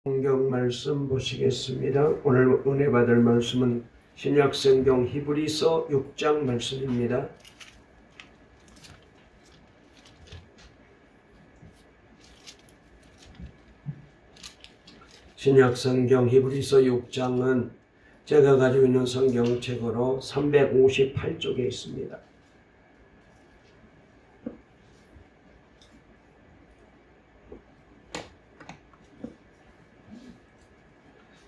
성경 말씀 보시겠습니다. 오늘 은혜 받을 말씀은 신약 성경 히브리서 6장 말씀입니다. 신약 성경 히브리서 6장은 제가 가지고 있는 성경책으로 358쪽에 있습니다.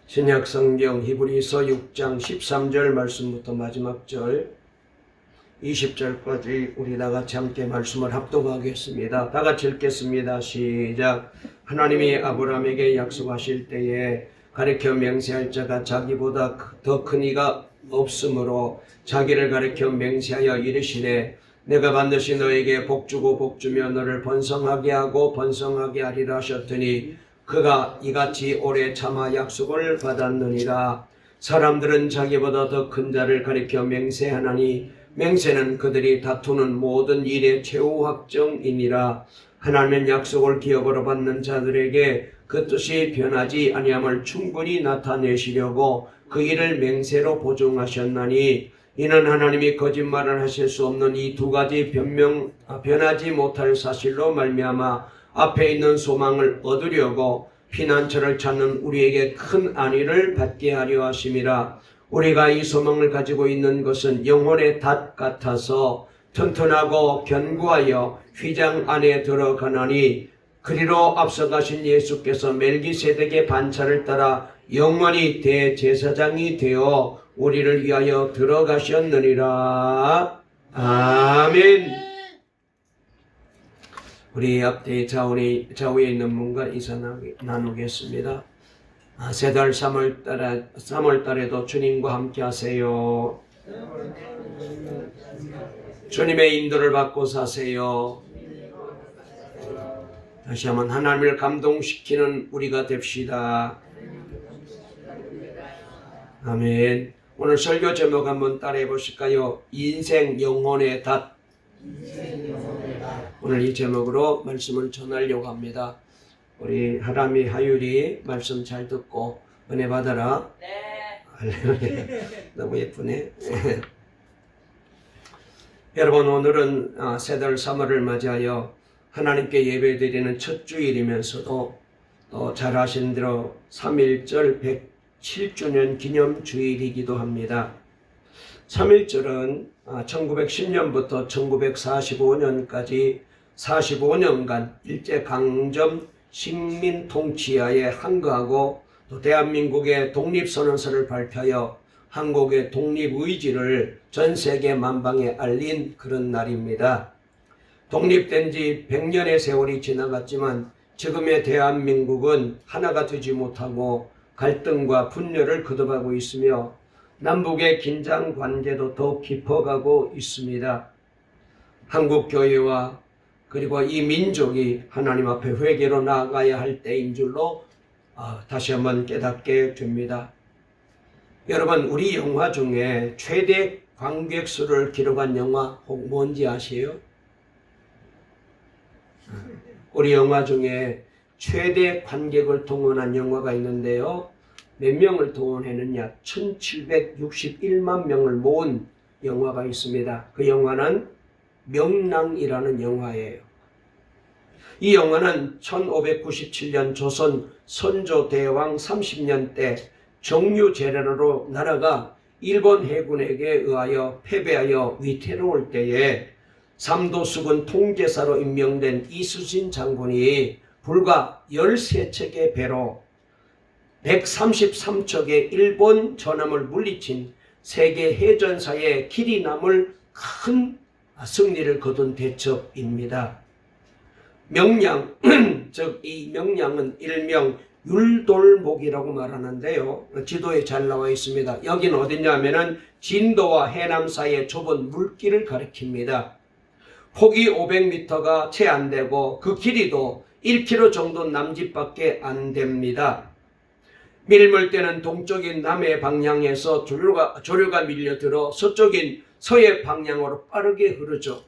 신약 성경 히브리서 6장 13절 말씀부터 마지막 절 20절까지 우리 다같이 함께 말씀을 합독하겠습니다. 다같이 읽겠습니다. 시작. 하나님이 아브라함에게 약속하실 때에 가르쳐 맹세할 자가 자기보다 더 큰 이가 없으므로 자기를 가르쳐 맹세하여 이르시되 내가 반드시 너에게 복주고 복주며 너를 번성하게 하고 번성하게 하리라 하셨더니 그가 이같이 오래 참아 약속을 받았느니라. 사람들은 자기보다 더 큰 자를 가리켜 맹세하나니 맹세는 그들이 다투는 모든 일의 최후 확정이니라. 하나님은 약속을 기업으로 받는 자들에게 그 뜻이 변하지 아니함을 충분히 나타내시려고 그 일을 맹세로 보증하셨나니 이는 하나님이 거짓말을 하실 수 없는 이 두 가지 변하지 못할 사실로 말미암아 앞에 있는 소망을 얻으려고 피난처를 찾는 우리에게 큰 안위를 받게 하려 하심이라. 우리가 이 소망을 가지고 있는 것은 영혼의 닷 같아서 튼튼하고 견고하여 휘장 안에 들어가나니 그리로 앞서가신 예수께서 멜기세덱의 반차를 따라 영원히 대제사장이 되어 우리를 위하여 들어가셨느니라. 아멘. 우리 앞뒤 좌우에 있는 분과 인사 나누겠습니다. 세 달 3월달에도 주님과 함께 하세요. 주님의 인도를 받고 사세요. 다시 한번 하나님을 감동시키는 우리가 됩시다. 아멘. 오늘 설교 제목 한번 따라해 보실까요? 인생 영혼의 닷. 오늘 이 제목으로 말씀을 전하려고 합니다. 우리 하람이 하율이 말씀 잘 듣고 은혜 받아라. 네. 너무 예쁘네. 여러분, 오늘은 새달 3월을 맞이하여 하나님께 예배드리는 첫 주일이면서도 또 잘 아신 대로 3.1절 107주년 기념 주일이기도 합니다. 3.1절은 1910년부터 1945년까지 45년간 일제강점 식민 통치하에 항거하고 또 대한민국의 독립선언서를 발표하여 한국의 독립의지를 전 세계 만방에 알린 그런 날입니다. 독립된 지 100년의 세월이 지나갔지만 지금의 대한민국은 하나가 되지 못하고 갈등과 분열을 거듭하고 있으며 남북의 긴장 관계도 더욱 깊어가고 있습니다. 한국 교회와 그리고 이 민족이 하나님 앞에 회개로 나아가야 할 때인 줄로 다시 한번 깨닫게 됩니다. 여러분, 우리 영화 중에 최대 관객 수를 기록한 영화 혹 뭔지 아세요? 우리 영화 중에 최대 관객을 동원한 영화가 있는데요. 몇 명을 동원했느냐? 1761만 명을 모은 영화가 있습니다. 그 영화는 명랑이라는 영화예요. 이 영화는 1597년 조선 선조대왕 30년 때 정유재련으로 나라가 일본 해군에게 의하여 패배하여 위태로울 때에 삼도수군 통제사로 임명된 이수신 장군이 불과 13척의 배로 133척의 일본 전함을 물리친 세계 해전사에 길이 남을 큰 승리를 거둔 대첩입니다. 명량, 즉 이 명량은 일명 율돌목이라고 말하는데요. 지도에 잘 나와 있습니다. 여긴 어디냐면은 진도와 해남 사이의 좁은 물길을 가리킵니다. 폭이 500m가 채 안 되고 그 길이도 1km 정도 남짓밖에 안 됩니다. 밀물대는 동쪽인 남해 방향에서 조류가 밀려들어 서쪽인 서해 방향으로 빠르게 흐르죠.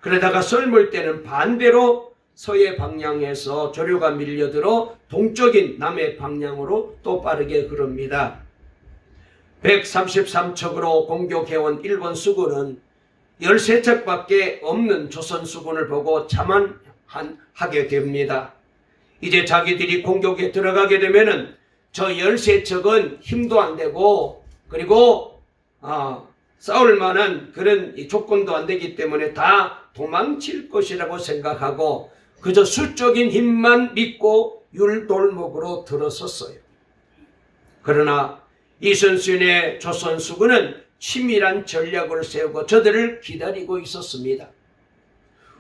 그러다가 썰물대는 반대로 서해 방향에서 조류가 밀려들어 동쪽인 남해 방향으로 또 빠르게 흐릅니다. 133척으로 공격해온 일본 수군은 13척밖에 없는 조선 수군을 보고 자만하게 됩니다. 이제 자기들이 공격에 들어가게 되면은 저 13척은 힘도 안 되고 그리고 싸울 만한 그런 조건도 안 되기 때문에 다 도망칠 것이라고 생각하고 그저 수적인 힘만 믿고 율돌목으로 들어섰어요. 그러나 이순신의 조선 수군은 치밀한 전략을 세우고 저들을 기다리고 있었습니다.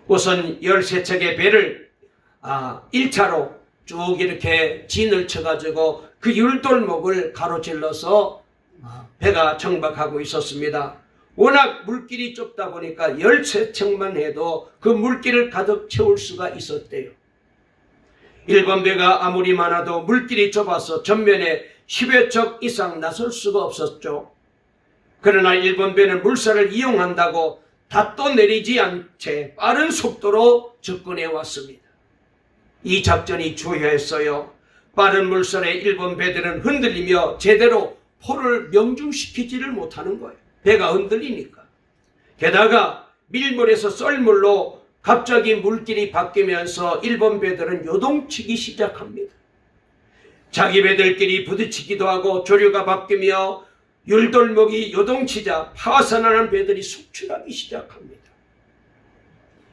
우선 13척의 배를 1차로 쭉 이렇게 진을 쳐가지고 그 율돌목을 가로질러서 배가 정박하고 있었습니다. 워낙 물길이 좁다 보니까 13척만 해도 그 물길을 가득 채울 수가 있었대요. 일본 배가 아무리 많아도 물길이 좁아서 전면에 10여 척 이상 나설 수가 없었죠. 그러나 일본 배는 물살을 이용한다고 닷도 내리지 않은 채 빠른 속도로 접근해 왔습니다. 이 작전이 주요했어요. 빠른 물살에 일본 배들은 흔들리며 제대로 포를 명중시키지를 못하는 거예요. 배가 흔들리니까. 게다가 밀물에서 썰물로 갑자기 물길이 바뀌면서 일본 배들은 요동치기 시작합니다. 자기 배들끼리 부딪히기도 하고 조류가 바뀌며 율돌목이 요동치자 파산하는 배들이 속출하기 시작합니다.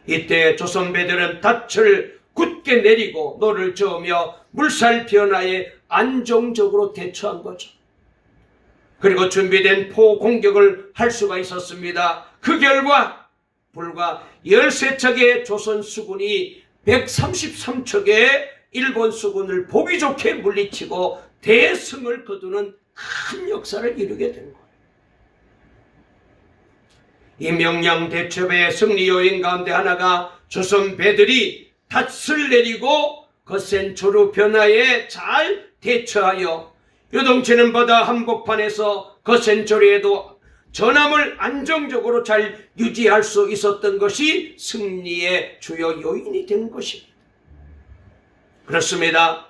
이때 조선 배들은 닻을 굳게 내리고 노를 저으며 물살 변화에 안정적으로 대처한 거죠. 그리고 준비된 포 공격을 할 수가 있었습니다. 그 결과 불과 13척의 조선 수군이 133척의 일본 수군을 보기 좋게 물리치고 대승을 거두는 큰 역사를 이루게 된 거예요. 이 명량 대첩의 승리 요인 가운데 하나가 조선 배들이 닷을 내리고 거센 조류 변화에 잘 대처하여 요동치는 바다 한복판에서 거센 조류에도 전함을 안정적으로 잘 유지할 수 있었던 것이 승리의 주요 요인이 된 것입니다. 그렇습니다.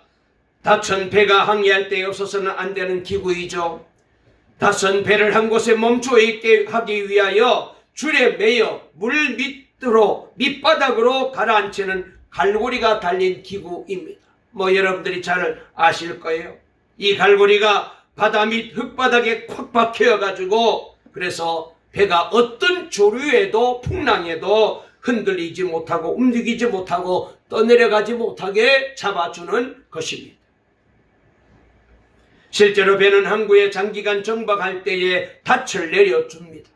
닷은 배가 항해할 때 없어서는 안 되는 기구이죠. 닷은 배를 한 곳에 멈춰 있게 하기 위하여 줄에 매여 물 밑으로 밑바닥으로 가라앉히는 갈고리가 달린 기구입니다. 여러분들이 잘 아실 거예요. 이 갈고리가 바다 밑 흙바닥에 콱 박혀가지고 그래서 배가 어떤 조류에도 풍랑에도 흔들리지 못하고 움직이지 못하고 떠내려가지 못하게 잡아주는 것입니다. 실제로 배는 항구에 장기간 정박할 때에 닻을 내려줍니다.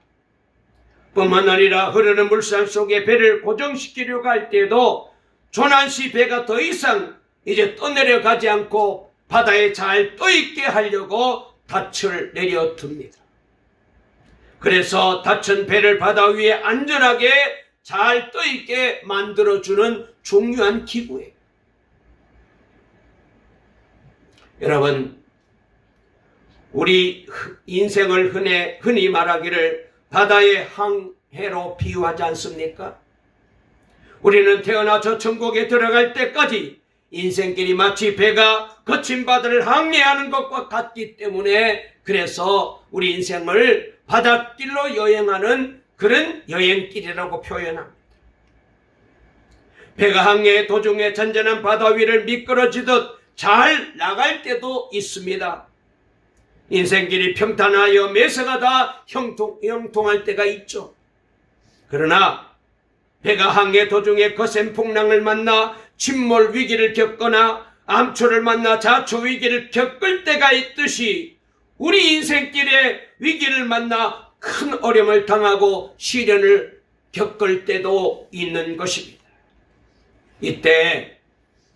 뿐만 아니라 흐르는 물살 속에 배를 고정시키려고 할 때에도 조난시 배가 더 이상 이제 떠내려가지 않고 바다에 잘 떠있게 하려고 닻을 내려둡니다. 그래서 닻은 배를 바다 위에 안전하게 잘 떠있게 만들어주는 중요한 기구예요. 여러분, 우리 인생을 흔히 말하기를 바다의 항해로 비유하지 않습니까? 우리는 태어나 저 천국에 들어갈 때까지 인생길이 마치 배가 거친 바다를 항해하는 것과 같기 때문에 그래서 우리 인생을 바닷길로 여행하는 그런 여행길이라고 표현합니다. 배가 항해 도중에 잔잔한 바다 위를 미끄러지듯 잘 나갈 때도 있습니다. 인생길이 평탄하여 매서가다 형통할 때가 있죠. 그러나 배가 항해 도중에 거센 풍랑을 만나 침몰 위기를 겪거나 암초를 만나 자초 위기를 겪을 때가 있듯이 우리 인생길에 위기를 만나 큰 어려움을 당하고 시련을 겪을 때도 있는 것입니다. 이때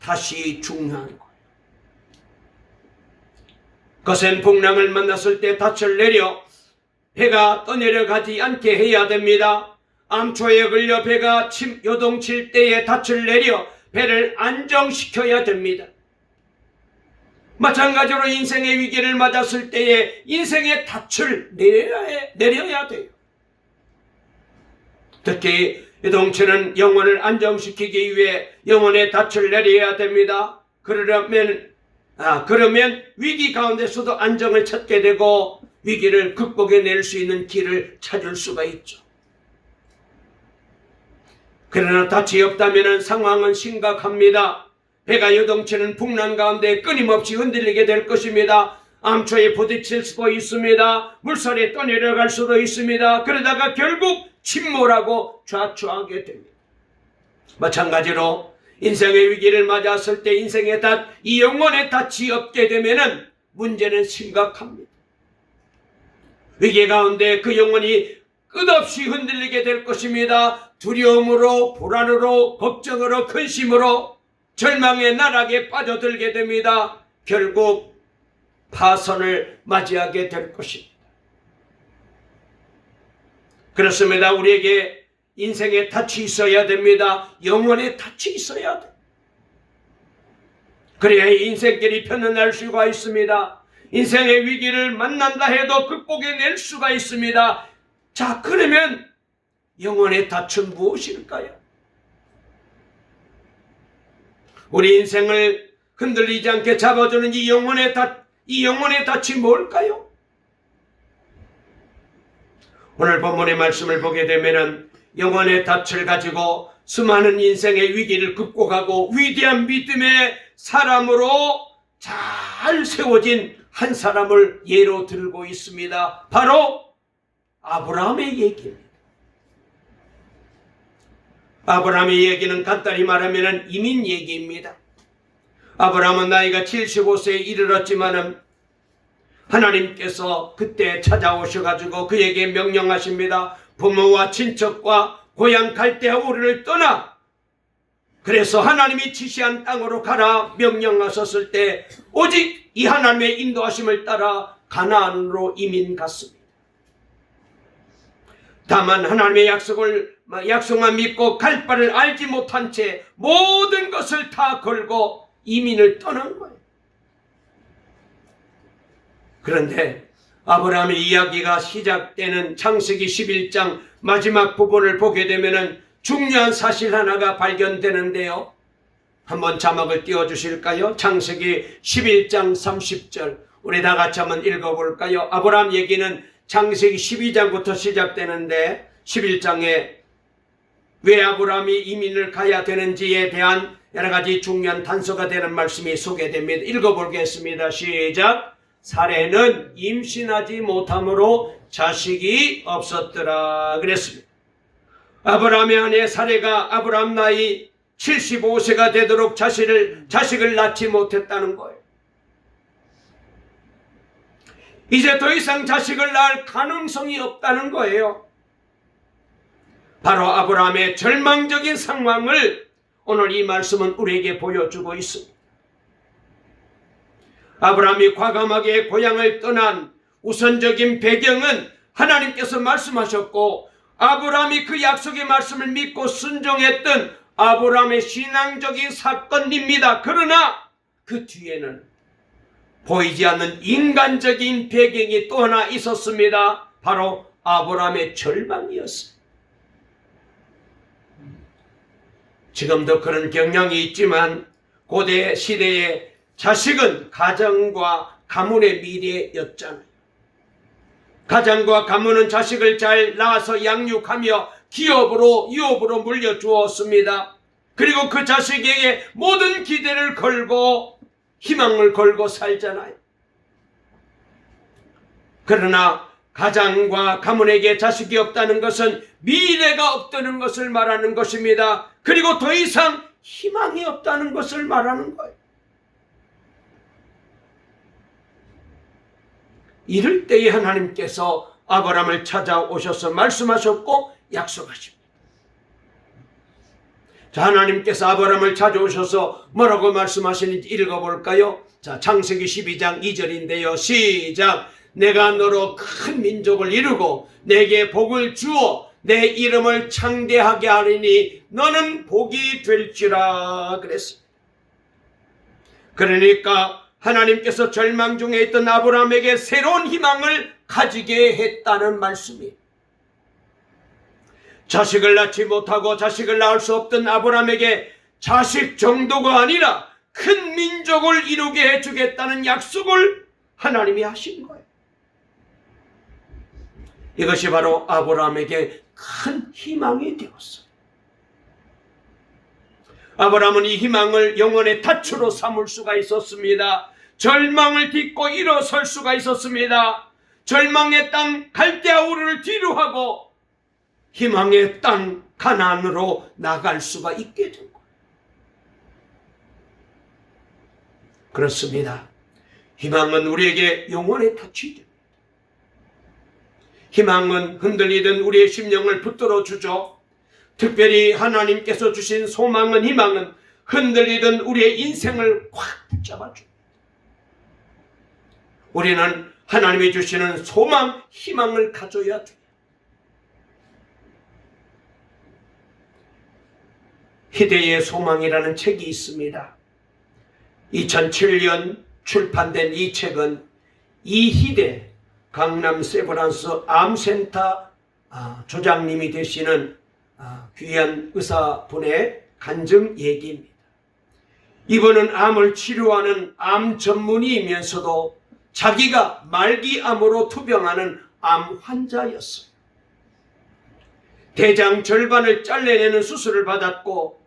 다시 중요한 거예요. 거센 풍랑을 만났을 때 닻을 내려 배가 떠내려가지 않게 해야 됩니다. 암초에 걸려 배가 요동칠 때에 닻을 내려 배를 안정시켜야 됩니다. 마찬가지로 인생의 위기를 맞았을 때에 인생의 닻을 내려야 돼요. 특히 유동체는 영혼을 안정시키기 위해 영혼의 닻을 내려야 됩니다. 그러면 위기 가운데서도 안정을 찾게 되고 위기를 극복해낼 수 있는 길을 찾을 수가 있죠. 그러나 닻이 없다면 상황은 심각합니다. 배가 요동치는 풍랑 가운데 끊임없이 흔들리게 될 것입니다. 암초에 부딪힐 수도 있습니다. 물살에 떠내려갈 수도 있습니다. 그러다가 결국 침몰하고 좌초하게 됩니다. 마찬가지로 인생의 위기를 맞았을 때 인생의 닻, 이 영혼의 닻이 없게 되면 문제는 심각합니다. 위기 가운데 그 영혼이 끝없이 흔들리게 될 것입니다. 두려움으로, 불안으로, 걱정으로, 근심으로 절망의 나락에 빠져들게 됩니다. 결국 파선을 맞이하게 될 것입니다. 그렇습니다. 우리에게 인생의 닻이 있어야 됩니다. 영혼의 닻이 있어야 돼. 그래야 인생길이 편안할 수가 있습니다. 인생의 위기를 만난다 해도 극복해낼 수가 있습니다. 자, 그러면 영혼의 닻은 무엇일까요? 우리 인생을 흔들리지 않게 잡아주는 이 영혼의 닻이 뭘까요? 오늘 본문의 말씀을 보게 되면 영혼의 닻을 가지고 수많은 인생의 위기를 극복하고 위대한 믿음의 사람으로 잘 세워진 한 사람을 예로 들고 있습니다. 바로 아브라함의 얘기입니다. 아브라함의 얘기는 간단히 말하면 이민 얘기입니다. 아브라함은 나이가 75세에 이르렀지만은 하나님께서 그때 찾아오셔가지고 그에게 명령하십니다. 부모와 친척과 고향 갈대아 우르를 떠나, 그래서 하나님이 지시한 땅으로 가라 명령하셨을 때 오직 이 하나님의 인도하심을 따라 가나안으로 이민 갔습니다. 다만 하나님의 약속만 믿고 갈 바를 알지 못한 채 모든 것을 다 걸고 이민을 떠난 거예요. 그런데 아브라함의 이야기가 시작되는 창세기 11장 마지막 부분을 보게 되면 중요한 사실 하나가 발견되는데요. 한번 자막을 띄워주실까요? 창세기 11장 30절 우리 다 같이 한번 읽어볼까요? 아브라함 얘기는 창세기 12장부터 시작되는데 11장에 왜 아브라함이 이민을 가야 되는지에 대한 여러 가지 중요한 단서가 되는 말씀이 소개됩니다. 읽어보겠습니다. 시작. 사레는 임신하지 못함으로 자식이 없었더라 그랬습니다. 아브라함의 아내 사레가 아브라함 나이 75세가 되도록 자식을 낳지 못했다는 거예요. 이제 더 이상 자식을 낳을 가능성이 없다는 거예요. 바로 아브라함의 절망적인 상황을 오늘 이 말씀은 우리에게 보여주고 있습니다. 아브라함이 과감하게 고향을 떠난 우선적인 배경은 하나님께서 말씀하셨고 아브라함이 그 약속의 말씀을 믿고 순종했던 아브라함의 신앙적인 사건입니다. 그러나 그 뒤에는 보이지 않는 인간적인 배경이 또 하나 있었습니다. 바로 아브라함의 절망이었습니다. 지금도 그런 경향이 있지만 고대 시대에 자식은 가정과 가문의 미래였잖아요. 가정과 가문은 자식을 잘 낳아서 양육하며 기업으로 유업으로 물려주었습니다. 그리고 그 자식에게 모든 기대를 걸고 희망을 걸고 살잖아요. 그러나 가장과 가문에게 자식이 없다는 것은 미래가 없다는 것을 말하는 것입니다. 그리고 더 이상 희망이 없다는 것을 말하는 거예요. 이럴 때에 하나님께서 아브라함을 찾아오셔서 말씀하셨고 약속하십니다. 자, 하나님께서 아브라함을 찾아오셔서 뭐라고 말씀하시는지 읽어볼까요? 자, 창세기 12장 2절인데요. 시작. 내가 너로 큰 민족을 이루고 내게 복을 주어 내 이름을 창대하게 하리니 너는 복이 될지라 그랬습니다. 그러니까 하나님께서 절망 중에 있던 아브라함에게 새로운 희망을 가지게 했다는 말씀이에요. 자식을 낳지 못하고 자식을 낳을 수 없던 아브라함에게 자식 정도가 아니라 큰 민족을 이루게 해주겠다는 약속을 하나님이 하신 거예요. 이것이 바로 아브라함에게 큰 희망이 되었어요. 아브라함은 이 희망을 영혼의 닻으로 삼을 수가 있었습니다. 절망을 딛고 일어설 수가 있었습니다. 절망의 땅 갈대아 우르를 뒤로 하고 희망의 땅 가나안으로 나갈 수가 있게 된 거예요. 그렇습니다. 희망은 우리에게 영혼의 닻이 됩니다. 희망은 흔들리던 우리의 심령을 붙들어 주죠. 특별히 하나님께서 주신 소망은, 희망은 흔들리던 우리의 인생을 확 붙잡아 줍니다. 우리는 하나님이 주시는 소망, 희망을 가져야 돼요. 희대의 소망이라는 책이 있습니다. 2007년 출판된 이 책은 이희대 강남 세브란스 암센터 조장님이 되시는 귀한 의사분의 간증 얘기입니다. 이분은 암을 치료하는 암 전문의이면서도 자기가 말기암으로 투병하는 암 환자였어요. 대장 절반을 잘라내는 수술을 받았고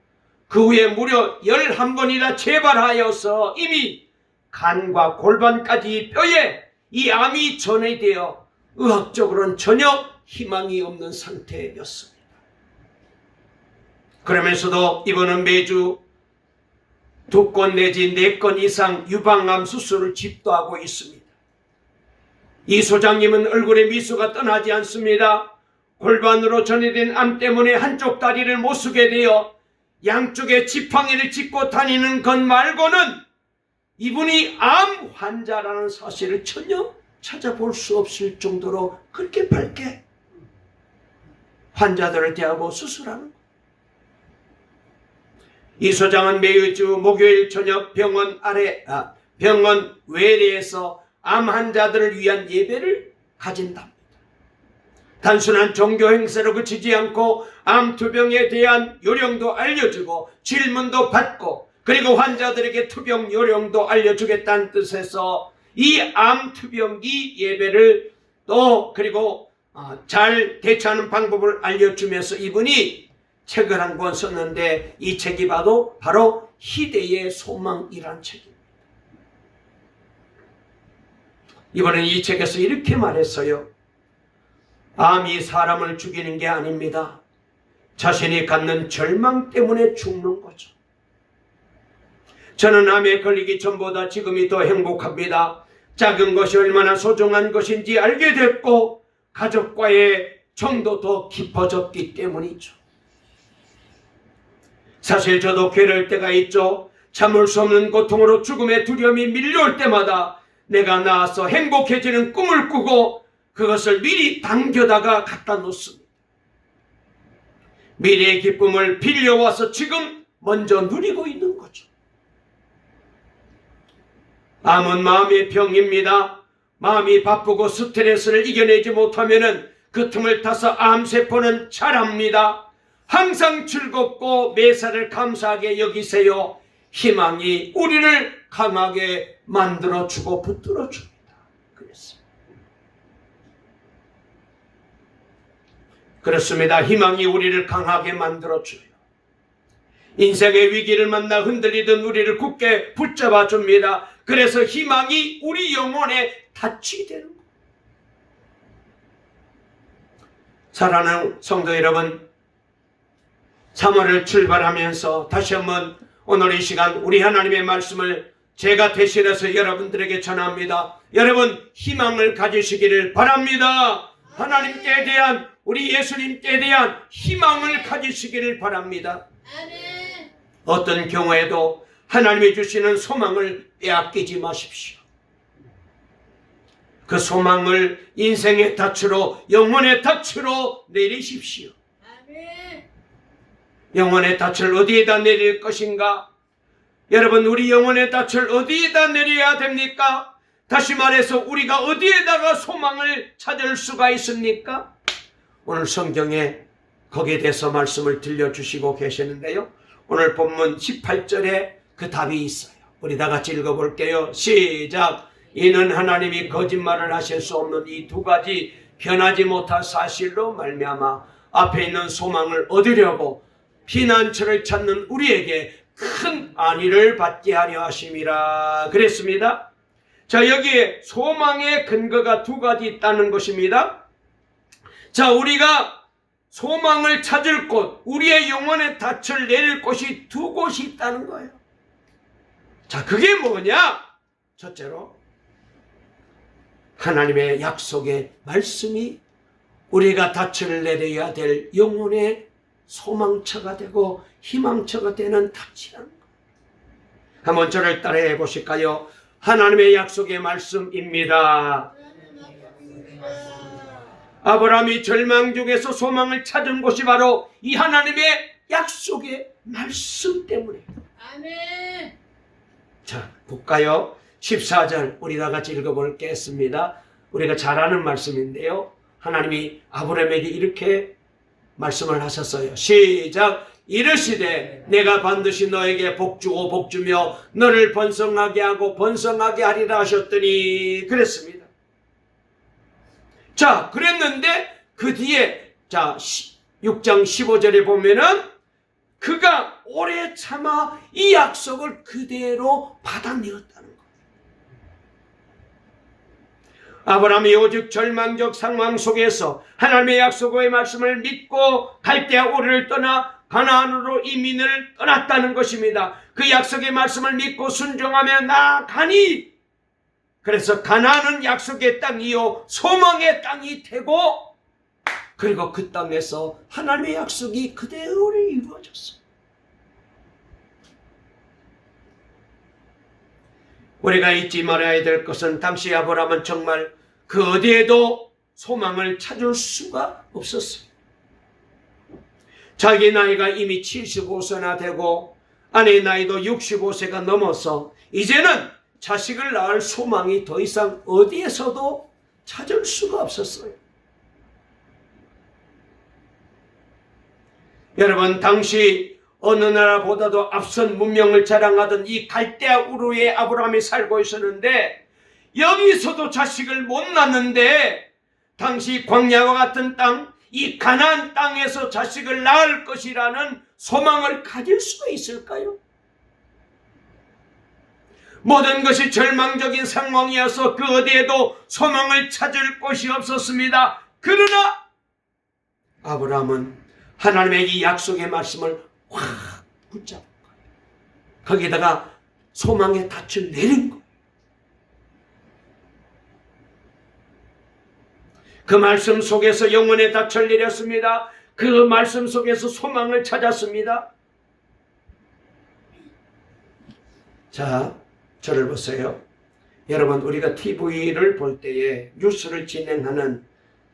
그 후에 무려 11번이나 재발하여서 이미 간과 골반까지 뼈에 이 암이 전이되어 의학적으로는 전혀 희망이 없는 상태였습니다. 그러면서도 이번은 매주 2건 내지 4건 이상 유방암 수술을 집도하고 있습니다. 이 소장님은 얼굴에 미소가 떠나지 않습니다. 골반으로 전이된 암 때문에 한쪽 다리를 못 쓰게 되어 양쪽에 지팡이를 짚고 다니는 것 말고는 이분이 암 환자라는 사실을 전혀 찾아볼 수 없을 정도로 그렇게 밝게 환자들을 대하고 수술하는 거예요. 이 소장은 매주 목요일 저녁 병원 외래에서 암 환자들을 위한 예배를 가진답니다. 단순한 종교 행사로 그치지 않고 암 투병에 대한 요령도 알려주고 질문도 받고 그리고 환자들에게 투병 요령도 알려주겠다는 뜻에서 이 암 투병기 예배를 또 그리고 잘 대처하는 방법을 알려주면서 이분이 책을 한 권 썼는데 이 책이 바로 희대의 소망이란 책입니다. 이번엔 이 책에서 이렇게 말했어요. 암이 사람을 죽이는 게 아닙니다. 자신이 갖는 절망 때문에 죽는 거죠. 저는 암에 걸리기 전보다 지금이 더 행복합니다. 작은 것이 얼마나 소중한 것인지 알게 됐고 가족과의 정도 더 깊어졌기 때문이죠. 사실 저도 괴로울 때가 있죠. 참을 수 없는 고통으로 죽음의 두려움이 밀려올 때마다 내가 나아서 행복해지는 꿈을 꾸고 그것을 미리 당겨다가 갖다 놓습니다. 미래의 기쁨을 빌려와서 지금 먼저 누리고 있는 거죠. 암은 마음의 병입니다. 마음이 바쁘고 스트레스를 이겨내지 못하면 그 틈을 타서 암세포는 자랍니다. 항상 즐겁고 매사를 감사하게 여기세요. 희망이 우리를 강하게 만들어주고 붙들어줍니다. 그렇습니다. 희망이 우리를 강하게 만들어줘요. 인생의 위기를 만나 흔들리던 우리를 굳게 붙잡아 줍니다. 그래서 희망이 우리 영혼의 닻이 되는 거예요. 사랑하는 성도 여러분, 3월을 출발하면서 다시 한번 오늘 이 시간 우리 하나님의 말씀을 제가 대신해서 여러분들에게 전합니다. 여러분 희망을 가지시기를 바랍니다. 하나님께 대한 우리 예수님께 대한 희망을 가지시기를 바랍니다. 어떤 경우에도 하나님이 주시는 소망을 빼앗기지 마십시오. 그 소망을 인생의 닻으로 영혼의 닻으로 내리십시오. 영혼의 닻을 어디에다 내릴 것인가? 여러분 우리 영혼의 닻을 어디에다 내려야 됩니까? 다시 말해서 우리가 어디에다가 소망을 찾을 수가 있습니까? 오늘 성경에 거기에 대해서 말씀을 들려주시고 계시는데요. 오늘 본문 18절에 그 답이 있어요. 우리 다 같이 읽어볼게요. 시작. 이는 하나님이 거짓말을 하실 수 없는 이 두 가지 변하지 못할 사실로 말미암아 앞에 있는 소망을 얻으려고 피난처를 찾는 우리에게 큰 안위를 받게 하려 하심이라 그랬습니다. 자, 여기에 소망의 근거가 두 가지 있다는 것입니다. 자, 우리가 소망을 찾을 곳, 우리의 영혼의 닻을 내릴 곳이 두 곳이 있다는 거예요. 자, 그게 뭐냐? 첫째로 하나님의 약속의 말씀이 우리가 닻을 내려야 될 영혼의 소망처가 되고 희망처가 되는 닻이라는 거예요. 한번 저를 따라해 보실까요? 하나님의 약속의 말씀입니다. 아브라함이 절망 중에서 소망을 찾은 곳이 바로 이 하나님의 약속의 말씀 때문에. 아멘. 자, 볼까요? 14절 우리 다 같이 읽어보겠습니다. 우리가 잘 아는 말씀인데요. 하나님이 아브라함에게 이렇게 말씀을 하셨어요. 시작. 이르시되 내가 반드시 너에게 복주고 복주며 너를 번성하게 하고 번성하게 하리라 하셨더니 그랬습니다. 자, 그랬는데 그 뒤에 자 6장 15절에 보면은 그가 오래 참아 이 약속을 그대로 받아내었다는 거예요. 아브라함이 오직 절망적 상황 속에서 하나님의 약속의 말씀을 믿고 갈대아 우르를 떠나 가나안으로 이민을 떠났다는 것입니다. 그 약속의 말씀을 믿고 순종하며 나아가니 그래서 가나안은 약속의 땅이요 소망의 땅이 되고 그리고 그 땅에서 하나님의 약속이 그대로 이루어졌어요. 우리가 잊지 말아야 될 것은 당시 아브라함은 정말 그 어디에도 소망을 찾을 수가 없었어요. 자기 나이가 이미 75세나 되고 아내의 나이도 65세가 넘어서 이제는 자식을 낳을 소망이 더 이상 어디에서도 찾을 수가 없었어요. 여러분, 당시 어느 나라보다도 앞선 문명을 자랑하던 이 갈대아 우르에 아브라함이 살고 있었는데 여기서도 자식을 못 낳는데 당시 광야와 같은 땅, 이 가나안 땅에서 자식을 낳을 것이라는 소망을 가질 수가 있을까요? 모든 것이 절망적인 상황이어서 그 어디에도 소망을 찾을 곳이 없었습니다. 그러나 아브라함은 하나님의 이 약속의 말씀을 확 붙잡은 거예요. 거기다가 소망의 닻을 내린 거예요. 그 말씀 속에서 영혼의 닻을 내렸습니다. 그 말씀 속에서 소망을 찾았습니다. 자, 저를 보세요. 여러분, 우리가 TV를 볼 때에 뉴스를 진행하는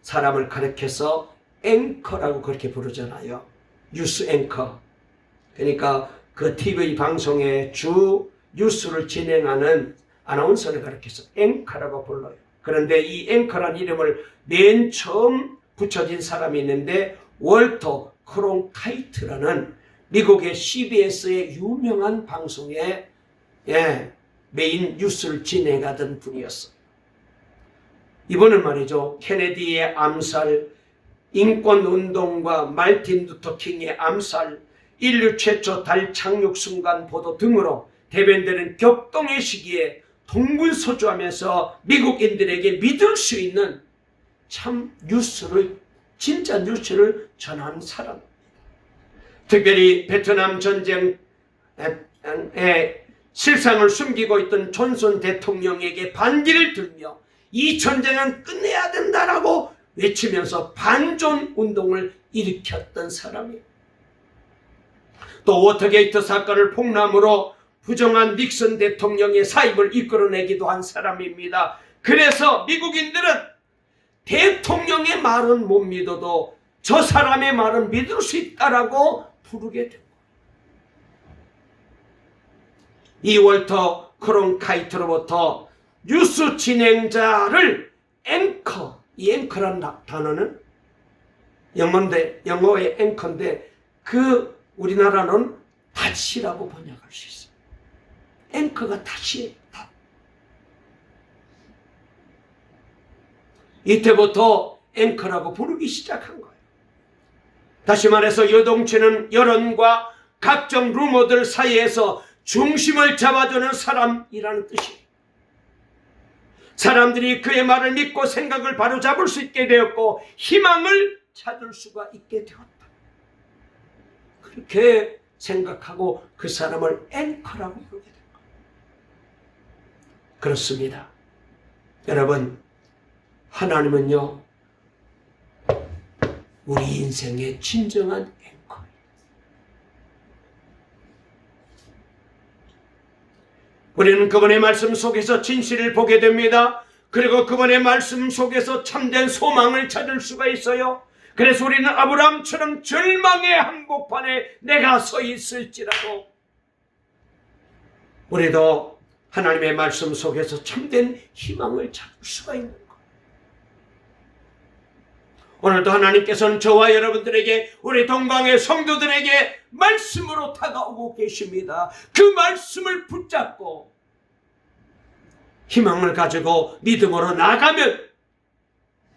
사람을 가리켜서 앵커라고 그렇게 부르잖아요. 뉴스 앵커. 그러니까 그 TV 방송의 주 뉴스를 진행하는 아나운서를 가리켜서 앵커라고 불러요. 그런데 이 앵커란 이름을 맨 처음 붙여진 사람이 있는데 월터 크론카이트라는 미국의 CBS의 유명한 방송의 메인 뉴스를 진행하던 분이었어요. 이번은 말이죠. 케네디의 암살, 인권운동과 마르틴 루터 킹의 암살, 인류 최초 달 착륙 순간 보도 등으로 대변되는 격동의 시기에 동분서주하면서 미국인들에게 믿을 수 있는 참 뉴스를, 진짜 뉴스를 전하는 사람입니다. 특별히 베트남 전쟁에 실상을 숨기고 있던 존슨 대통령에게 반기를 들며 이 전쟁은 끝내야 된다라고 외치면서 반존 운동을 일으켰던 사람이에요. 또 워터게이트 사건을 폭로함으로 부정한 닉슨 대통령의 사임을 이끌어내기도 한 사람입니다. 그래서 미국인들은 대통령의 말은 못 믿어도 저 사람의 말은 믿을 수 있다라고 부르게 됩니다. 이 월터 크론카이트로부터 뉴스 진행자를 앵커, 이 앵커란 단어는 영어의 앵커인데 그 우리나라는 닷이라고 번역할 수 있어요. 앵커가 닷이에요. 닷. 이때부터 앵커라고 부르기 시작한 거예요. 다시 말해서 요동치는 여론과 각종 루머들 사이에서 중심을 잡아주는 사람이라는 뜻이에요. 사람들이 그의 말을 믿고 생각을 바로잡을 수 있게 되었고 희망을 찾을 수가 있게 되었다. 그렇게 생각하고 그 사람을 앵커라고 부르게 된 거예요. 그렇습니다. 여러분, 하나님은요, 우리 인생의 진정한 앵커예요. 우리는 그분의 말씀 속에서 진실을 보게 됩니다. 그리고 그분의 말씀 속에서 참된 소망을 찾을 수가 있어요. 그래서 우리는 아브라함처럼 절망의 한복판에 내가 서 있을지라도 우리도 하나님의 말씀 속에서 참된 희망을 찾을 수가 있는 거예요. 오늘도 하나님께서는 저와 여러분들에게, 우리 동방의 성도들에게 말씀으로 다가오고 계십니다. 그 말씀을 붙잡고 희망을 가지고 믿음으로 나가면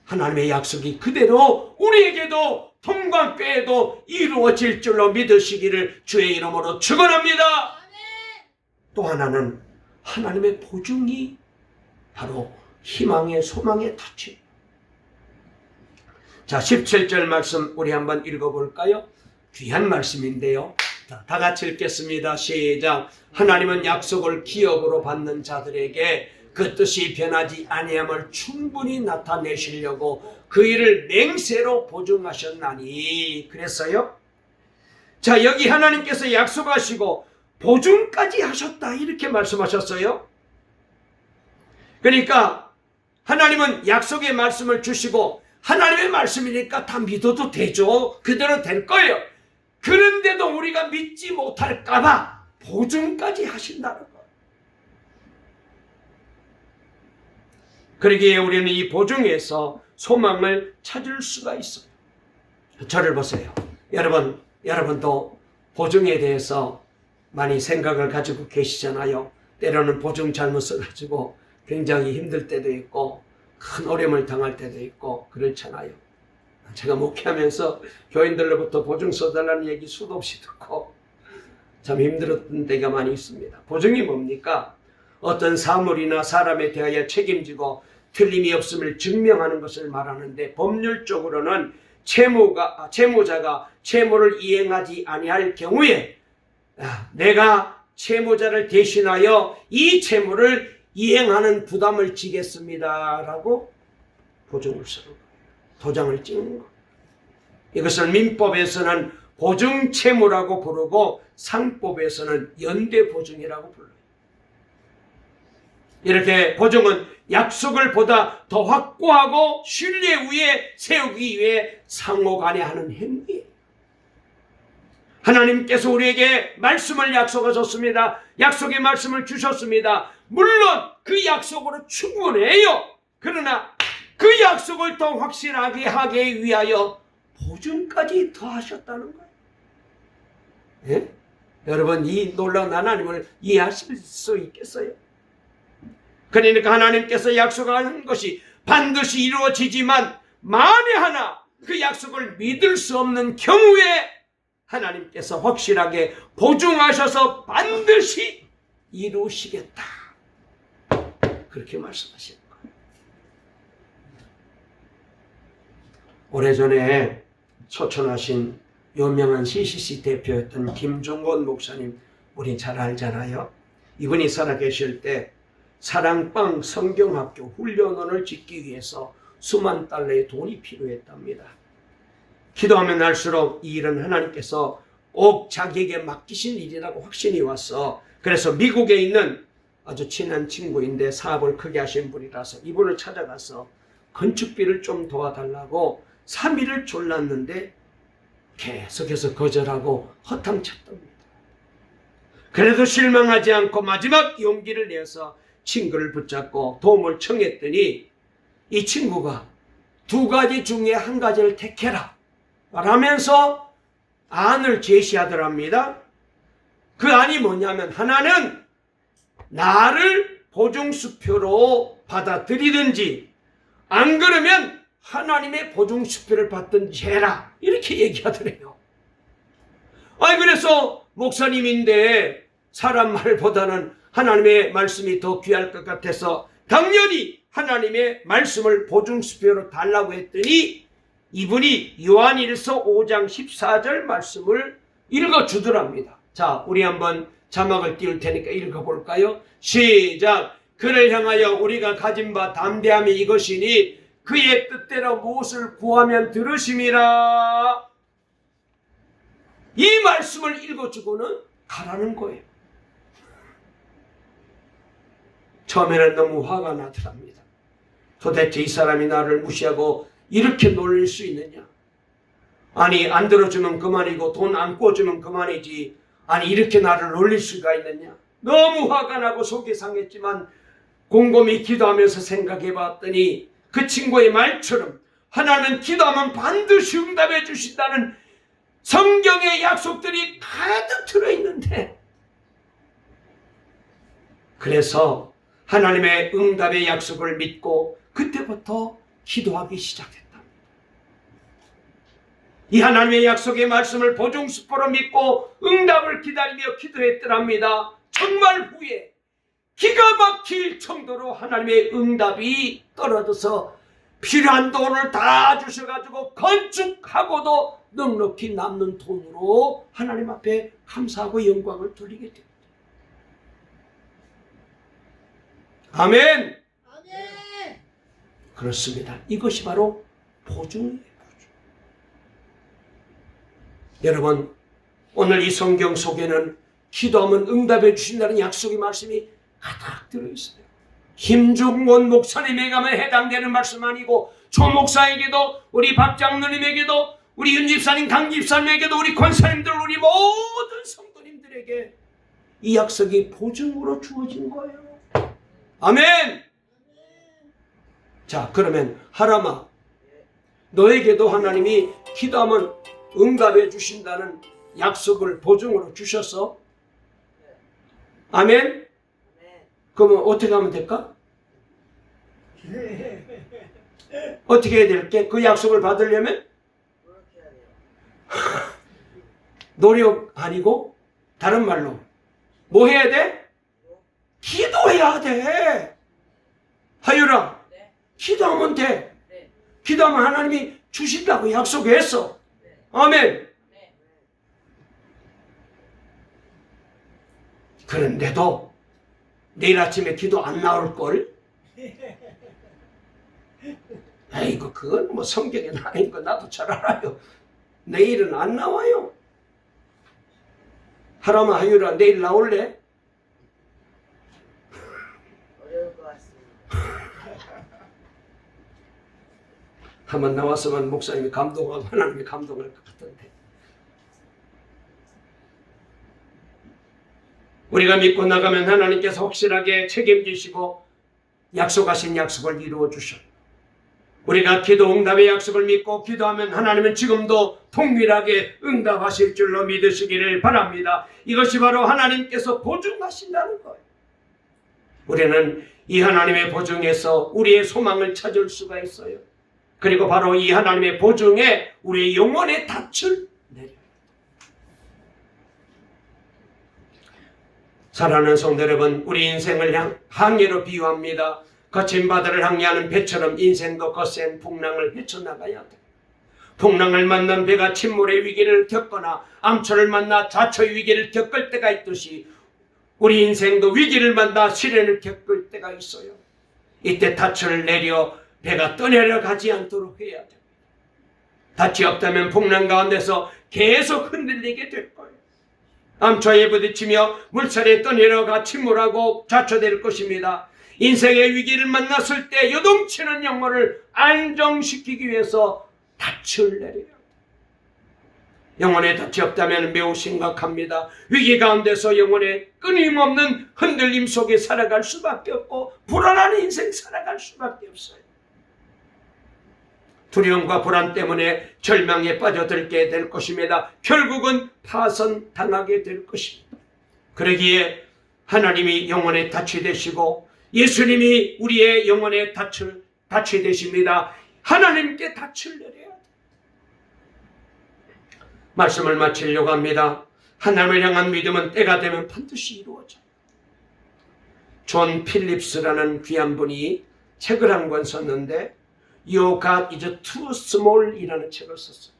하나님의 약속이 그대로 우리에게도 동방교회에도 이루어질 줄로 믿으시기를 주의 이름으로 축원합니다. 또 하나는 하나님의 보증이 바로 희망의 소망의 덫입니다. 자, 17절 말씀 우리 한번 읽어볼까요? 귀한 말씀인데요. 자, 다 같이 읽겠습니다. 시작. 하나님은 약속을 기업으로 받는 자들에게 그 뜻이 변하지 아니함을 충분히 나타내시려고 그 일을 맹세로 보증하셨나니. 그랬어요? 자, 여기 하나님께서 약속하시고 보증까지 하셨다 이렇게 말씀하셨어요. 그러니까 하나님은 약속의 말씀을 주시고 하나님의 말씀이니까 다 믿어도 되죠. 그대로 될 거예요. 그런데도 우리가 믿지 못할까봐 보증까지 하신다는 거예요. 그러기에 우리는 이 보증에서 소망을 찾을 수가 있어요. 저를 보세요. 여러분도 보증에 대해서 많이 생각을 가지고 계시잖아요. 때로는 보증 잘못 써가지고 굉장히 힘들 때도 있고 큰 어려움을 당할 때도 있고 그렇잖아요. 제가 목회하면서 교인들로부터 보증 써달라는 얘기 수도 없이 듣고 참 힘들었던 때가 많이 있습니다. 보증이 뭡니까? 어떤 사물이나 사람에 대하여 책임지고 틀림이 없음을 증명하는 것을 말하는데, 법률적으로는 채무자가 채무를 이행하지 아니할 경우에 내가 채무자를 대신하여 이 채무를 이행하는 부담을 지겠습니다 라고 보증을 쓰는 거예요. 도장을 찍는 거예요. 이것을 민법에서는 보증채무라고 부르고 상법에서는 연대보증이라고 불러요. 이렇게 보증은 약속을 보다 더 확고하고 신뢰 위에 세우기 위해 상호간에 하는 행위예요. 하나님께서 우리에게 말씀을 약속하셨습니다. 약속의 말씀을 주셨습니다. 물론 그 약속으로 충분해요. 그러나 그 약속을 더 확실하게 하기 위하여 보증까지 더 하셨다는 거예요. 예? 여러분, 이 놀라운 하나님을 이해하실 수 있겠어요? 그러니까 하나님께서 약속하는 것이 반드시 이루어지지만 만에 하나 그 약속을 믿을 수 없는 경우에 하나님께서 확실하게 보증하셔서 반드시 이루시겠다. 그렇게 말씀하시는 거예요. 오래전에 초천하신 유명한 CCC 대표였던 김종건 목사님, 우리 잘 알잖아요. 이분이 살아계실 때 사랑방 성경학교 훈련원을 짓기 위해서 수만 달러의 돈이 필요했답니다. 기도하면 할수록 이 일은 하나님께서 꼭 자기에게 맡기신 일이라고 확신이 왔어. 그래서 미국에 있는 아주 친한 친구인데 사업을 크게 하신 분이라서 이분을 찾아가서 건축비를 좀 도와달라고 3일을 졸랐는데 계속해서 거절하고 허탕쳤답니다. 그래도 실망하지 않고 마지막 용기를 내서 친구를 붙잡고 도움을 청했더니 이 친구가 두 가지 중에 한 가지를 택해라. 라면서 안을 제시하더랍니다. 그 안이 뭐냐면 하나는 나를 보증수표로 받아들이든지 안 그러면 하나님의 보증수표를 받든지 해라 이렇게 얘기하더래요. 그래서 목사님인데 사람 말보다는 하나님의 말씀이 더 귀할 것 같아서 당연히 하나님의 말씀을 보증수표로 달라고 했더니 이분이 요한일서 5장 14절 말씀을 읽어주더랍니다. 자, 우리 한번 자막을 띄울 테니까 읽어볼까요? 시작. 그를 향하여 우리가 가진 바 담대함이 이것이니 그의 뜻대로 무엇을 구하면 들으심이라. 이 말씀을 읽어주고는 가라는 거예요. 처음에는 너무 화가 나더랍니다. 도대체 이 사람이 나를 무시하고 이렇게 놀릴 수 있느냐? 아니, 안 들어주면 그만이고 돈 안 꿔주면 그만이지. 아니, 이렇게 나를 놀릴 수가 있느냐? 너무 화가 나고 속이 상했지만 곰곰이 기도하면서 생각해 봤더니 그 친구의 말처럼 하나님은 기도하면 반드시 응답해 주신다는 성경의 약속들이 가득 들어있는데, 그래서 하나님의 응답의 약속을 믿고 그때부터 기도하기 시작했다. 이 하나님의 약속의 말씀을 보증수표로 믿고 응답을 기다리며 기도했더랍니다. 정말 후에 기가 막힐 정도로 하나님의 응답이 떨어져서 필요한 돈을 다 주셔가지고 건축하고도 넉넉히 남는 돈으로 하나님 앞에 감사하고 영광을 돌리게 됩니다. 아멘. 아멘. 그렇습니다. 이것이 바로 보증이에요. 여러분, 오늘 이 성경 속에는 기도하면 응답해 주신다는 약속의 말씀이 가득 들어있어요. 김중원 목사님에게만 해당되는 말씀 아니고 조 목사에게도, 우리 박 장로님에게도, 우리 윤 집사님, 강 집사님에게도, 우리 권사님들, 우리 모든 성도님들에게 이 약속이 보증으로 주어진 거예요. 아멘. 자, 그러면 하람아, 너에게도 하나님이 기도하면 응답해 주신다는 약속을 보증으로 주셨어? 아멘? 그러면 어떻게 하면 될까? 어떻게 해야 될게? 그 약속을 받으려면? 노력 아니고 다른 말로 뭐 해야 돼? 기도해야 돼. 하율아, 기도하면 돼. 기도하면 하나님이 주신다고 약속했어. 아멘. 그런데도 내일 아침에 기도 안 나올걸? 아이고, 그건 뭐 성경에 나인 거 나도 잘 알아요. 내일은 안 나와요. 하람아, 하율아, 내일 나올래? 어려울 것 같습니다. 한번 나왔으면 목사님이 감동하고 하나님이 감동할 것 같은데. 우리가 믿고 나가면 하나님께서 확실하게 책임지시고 약속하신 약속을 이루어 주셔요. 우리가 기도 응답의 약속을 믿고 기도하면 하나님은 지금도 동일하게 응답하실 줄로 믿으시기를 바랍니다. 이것이 바로 하나님께서 보증하신다는 거예요. 우리는 이 하나님의 보증에서 우리의 소망을 찾을 수가 있어요. 그리고 바로 이 하나님의 보증에 우리의 영혼의 닻을 내려요. 사랑하는 성도 여러분, 우리 인생을 항해로 비유합니다. 거친 바다를 항해하는 배처럼 인생도 거센 풍랑을 헤쳐나가야 돼. 풍랑을 만난 배가 침몰의 위기를 겪거나 암초를 만나 자초의 위기를 겪을 때가 있듯이 우리 인생도 위기를 만나 시련을 겪을 때가 있어요. 이때 닻을 내려 배가 떠내려가지 않도록 해야 됩니다. 닻이 없다면 풍랑 가운데서 계속 흔들리게 될 거예요. 암초에 부딪히며 물살에 떠내려가 침몰하고 좌초될 것입니다. 인생의 위기를 만났을 때 요동치는 영혼을 안정시키기 위해서 닻을 내려요. 영혼의 닻이 없다면 매우 심각합니다. 위기 가운데서 영혼의 끊임없는 흔들림 속에 살아갈 수밖에 없고 불안한 인생 살아갈 수밖에 없어요. 두려움과 불안 때문에 절망에 빠져들게 될 것입니다. 결국은 파선당하게 될 것입니다. 그러기에 하나님이 영혼의 닻이 되시고 예수님이 우리의 영혼의 닻이 되십니다. 하나님께 닻을 내려야 돼요. 말씀을 마치려고 합니다. 하나님을 향한 믿음은 때가 되면 반드시 이루어져요. 존 필립스라는 귀한 분이 책을 한 권 썼는데 Your God is too small 이라는 책을 썼어요.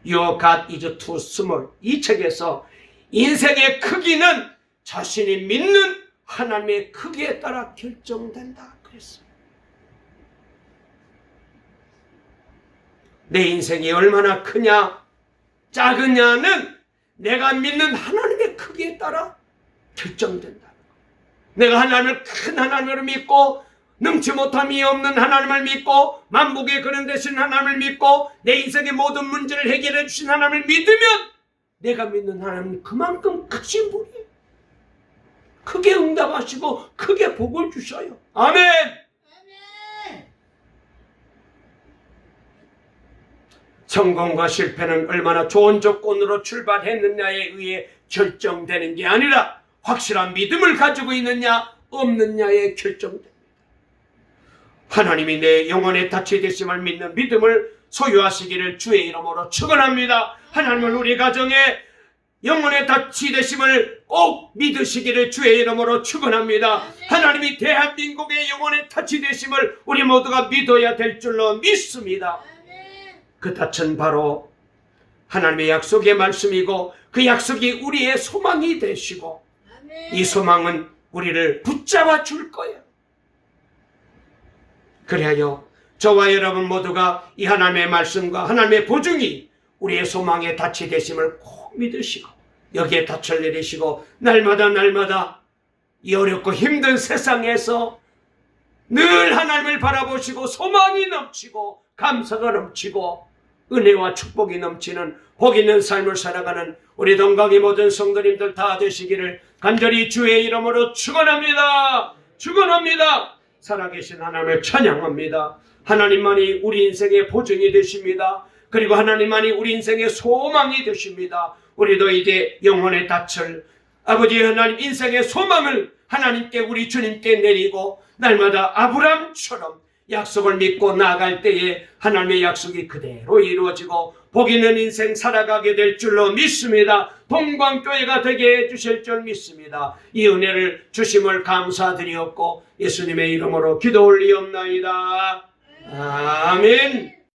Your God is too small. 이 책에서 인생의 크기는 자신이 믿는 하나님의 크기에 따라 결정된다 그랬어요. 내 인생이 얼마나 크냐 작으냐는 내가 믿는 하나님의 크기에 따라 결정된다. 내가 하나님을 큰 하나님으로 믿고 능치 못함이 없는 하나님을 믿고 만복의 근원 되신 하나님을 믿고 내 인생의 모든 문제를 해결해 주신 하나님을 믿으면 내가 믿는 하나님은 그만큼 크신 분이에요. 크게 응답하시고 크게 복을 주셔요. 아멘. 성공과 실패는 얼마나 좋은 조건으로 출발했느냐에 의해 결정되는 게 아니라 확실한 믿음을 가지고 있느냐 없느냐에 결정됩니다. 하나님이 내 영혼의 닻이 되심을 믿는 믿음을 소유하시기를 주의 이름으로 축원합니다. 하나님은 우리 가정에 영혼의 닻이 되심을 꼭 믿으시기를 주의 이름으로 축원합니다. 하나님이 대한민국의 영혼의 닻이 되심을 우리 모두가 믿어야 될 줄로 믿습니다. 그 닻은 바로 하나님의 약속의 말씀이고 그 약속이 우리의 소망이 되시고 이 소망은 우리를 붙잡아 줄 거예요. 그래요. 저와 여러분 모두가 이 하나님의 말씀과 하나님의 보증이 우리의 소망의 닻이 되심을 꼭 믿으시고 여기에 닻을 내리시고 날마다 이 어렵고 힘든 세상에서 늘 하나님을 바라보시고 소망이 넘치고 감사가 넘치고 은혜와 축복이 넘치는 복 있는 삶을 살아가는 우리 동강의 모든 성도님들 다 되시기를 간절히 주의 이름으로 축원합니다. 축원합니다. 살아계신 하나님을 찬양합니다. 하나님만이 우리 인생의 보증이 되십니다. 그리고 하나님만이 우리 인생의 소망이 되십니다. 우리도 이제 영혼의 닻을 아버지 하나님 인생의 소망을 하나님께 우리 주님께 내리고 날마다 아브람처럼 약속을 믿고 나아갈 때에 하나님의 약속이 그대로 이루어지고 복 있는 인생 살아가게 될 줄로 믿습니다. 동광교회가 되게 해주실 줄 믿습니다. 이 은혜를 주심을 감사드리옵고 예수님의 이름으로 기도 올리옵나이다. 아멘.